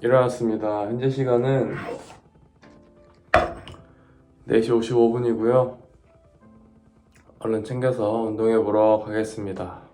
일어났습니다. 현재 시간은 4시 55분이고요. 얼른 챙겨서 운동해 보러 가겠습니다.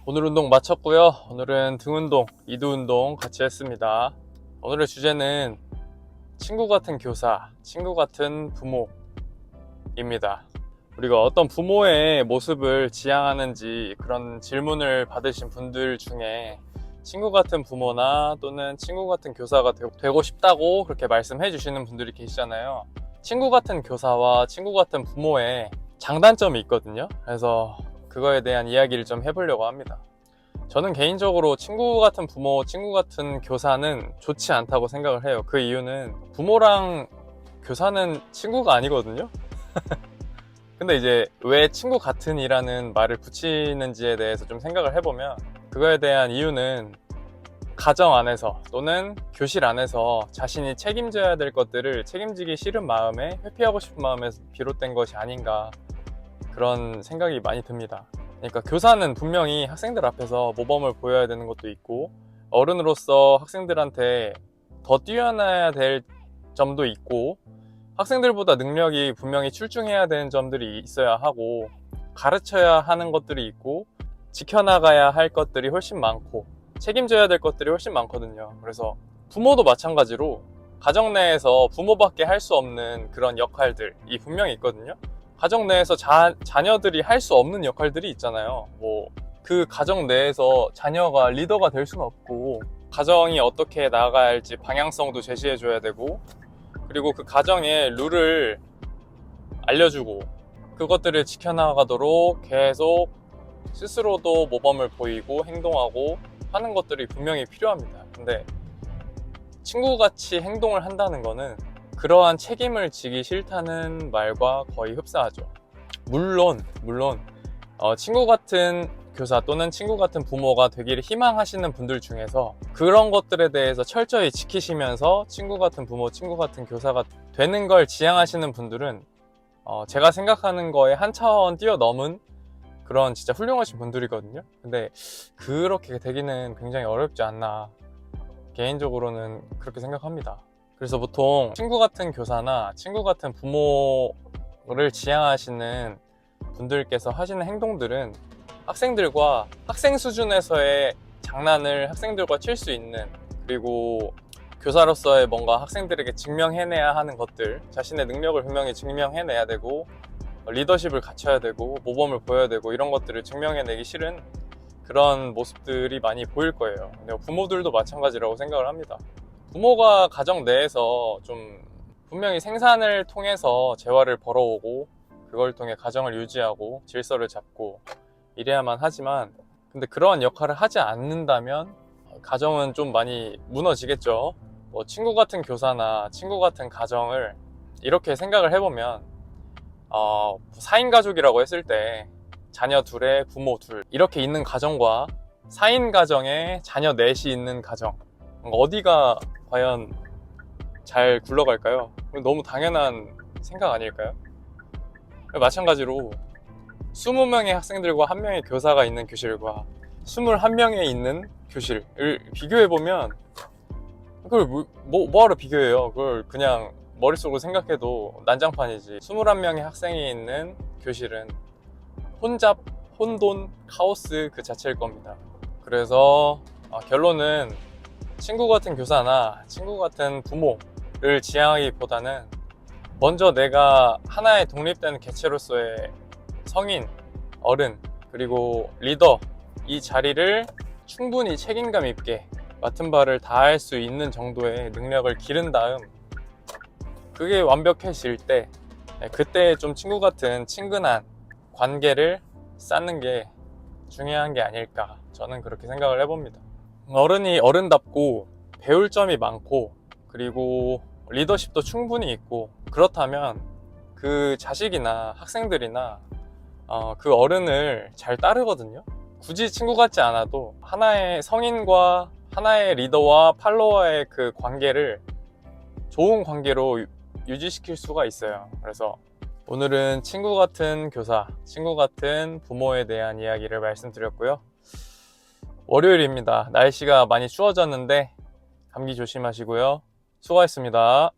오늘 운동 마쳤고요. 오늘은 등 운동, 이두 운동 같이 했습니다. 오늘의 주제는 친구 같은 교사, 친구 같은 부모입니다. 우리가 어떤 부모의 모습을 지향하는지 그런 질문을 받으신 분들 중에 친구 같은 부모나 또는 친구 같은 교사가 되고 싶다고 그렇게 말씀해 주시는 분들이 계시잖아요. 친구 같은 교사와 친구 같은 부모의 장단점이 있거든요. 그래서 그거에 대한 이야기를 좀 해보려고 합니다. 저는 개인적으로 친구 같은 부모, 친구 같은 교사는 좋지 않다고 생각을 해요. 그 이유는 부모랑 교사는 친구가 아니거든요. 근데 이제 왜 친구 같은이라는 말을 붙이는지에 대해서 좀 생각을 해보면 그거에 대한 이유는 가정 안에서 또는 교실 안에서 자신이 책임져야 될 것들을 책임지기 싫은 마음에, 회피하고 싶은 마음에서 비롯된 것이 아닌가, 그런 생각이 많이 듭니다. 그러니까 교사는 분명히 학생들 앞에서 모범을 보여야 되는 것도 있고, 어른으로서 학생들한테 더 뛰어나야 될 점도 있고, 학생들보다 능력이 분명히 출중해야 되는 점들이 있어야 하고, 가르쳐야 하는 것들이 있고, 지켜나가야 할 것들이 훨씬 많고, 책임져야 될 것들이 훨씬 많거든요. 그래서 부모도 마찬가지로 가정 내에서 부모밖에 할 수 없는 그런 역할들이 분명히 있거든요. 가정 내에서 자녀들이 할 수 없는 역할들이 있잖아요. 뭐 그 가정 내에서 자녀가 리더가 될 수는 없고, 가정이 어떻게 나아가야 할지 방향성도 제시해 줘야 되고, 그리고 그 가정의 룰을 알려주고 그것들을 지켜나가도록 계속 스스로도 모범을 보이고 행동하고 하는 것들이 분명히 필요합니다. 근데 친구같이 행동을 한다는 거는 그러한 책임을 지기 싫다는 말과 거의 흡사하죠. 물론 친구 같은 교사 또는 친구 같은 부모가 되기를 희망하시는 분들 중에서 그런 것들에 대해서 철저히 지키시면서 친구 같은 부모, 친구 같은 교사가 되는 걸 지향하시는 분들은 제가 생각하는 거에 한 차원 뛰어넘은 그런 진짜 훌륭하신 분들이거든요. 근데 그렇게 되기는 굉장히 어렵지 않나, 개인적으로는 그렇게 생각합니다. 그래서 보통 친구 같은 교사나 친구 같은 부모를 지향하시는 분들께서 하시는 행동들은 학생들과 학생 수준에서의 장난을 학생들과 칠 수 있는, 그리고 교사로서의 뭔가 학생들에게 증명해내야 하는 것들, 자신의 능력을 분명히 증명해내야 되고 리더십을 갖춰야 되고 모범을 보여야 되고 이런 것들을 증명해내기 싫은 그런 모습들이 많이 보일 거예요. 근데 부모들도 마찬가지라고 생각을 합니다. 부모가 가정 내에서 좀 분명히 생산을 통해서 재화를 벌어오고 그걸 통해 가정을 유지하고 질서를 잡고 이래야만 하지만, 근데 그러한 역할을 하지 않는다면 가정은 좀 많이 무너지겠죠. 뭐 친구 같은 교사나 친구 같은 가정을 이렇게 생각을 해보면 4인 가족이라고 했을 때 자녀 둘에 부모 둘 이렇게 있는 가정과 4인 가정에 자녀 넷이 있는 가정, 어디가 과연 잘 굴러갈까요? 너무 당연한 생각 아닐까요? 마찬가지로 20명의 학생들과 1명의 교사가 있는 교실과 21명에 있는 교실을 비교해보면, 그걸 뭐하러 비교해요? 그걸 그냥 머릿속으로 생각해도 난장판이지. 21명의 학생이 있는 교실은 혼잡, 혼돈, 카오스 그 자체일 겁니다. 그래서 결론은 친구 같은 교사나 친구 같은 부모를 지향하기보다는 먼저 내가 하나의 독립된 개체로서의 성인, 어른, 그리고 리더, 이 자리를 충분히 책임감 있게 맡은 바를 다할 수 있는 정도의 능력을 기른 다음, 그게 완벽해질 때 그때 좀 친구 같은 친근한 관계를 쌓는 게 중요한 게 아닐까, 저는 그렇게 생각을 해봅니다. 어른이 어른답고 배울 점이 많고 그리고 리더십도 충분히 있고 그렇다면 그 자식이나 학생들이나 그 어른을 잘 따르거든요. 굳이 친구 같지 않아도 하나의 성인과 하나의 리더와 팔로워의 그 관계를 좋은 관계로 유지시킬 수가 있어요. 그래서 오늘은 친구 같은 교사, 친구 같은 부모에 대한 이야기를 말씀드렸고요. 월요일입니다. 날씨가 많이 추워졌는데 감기 조심하시고요. 수고하셨습니다.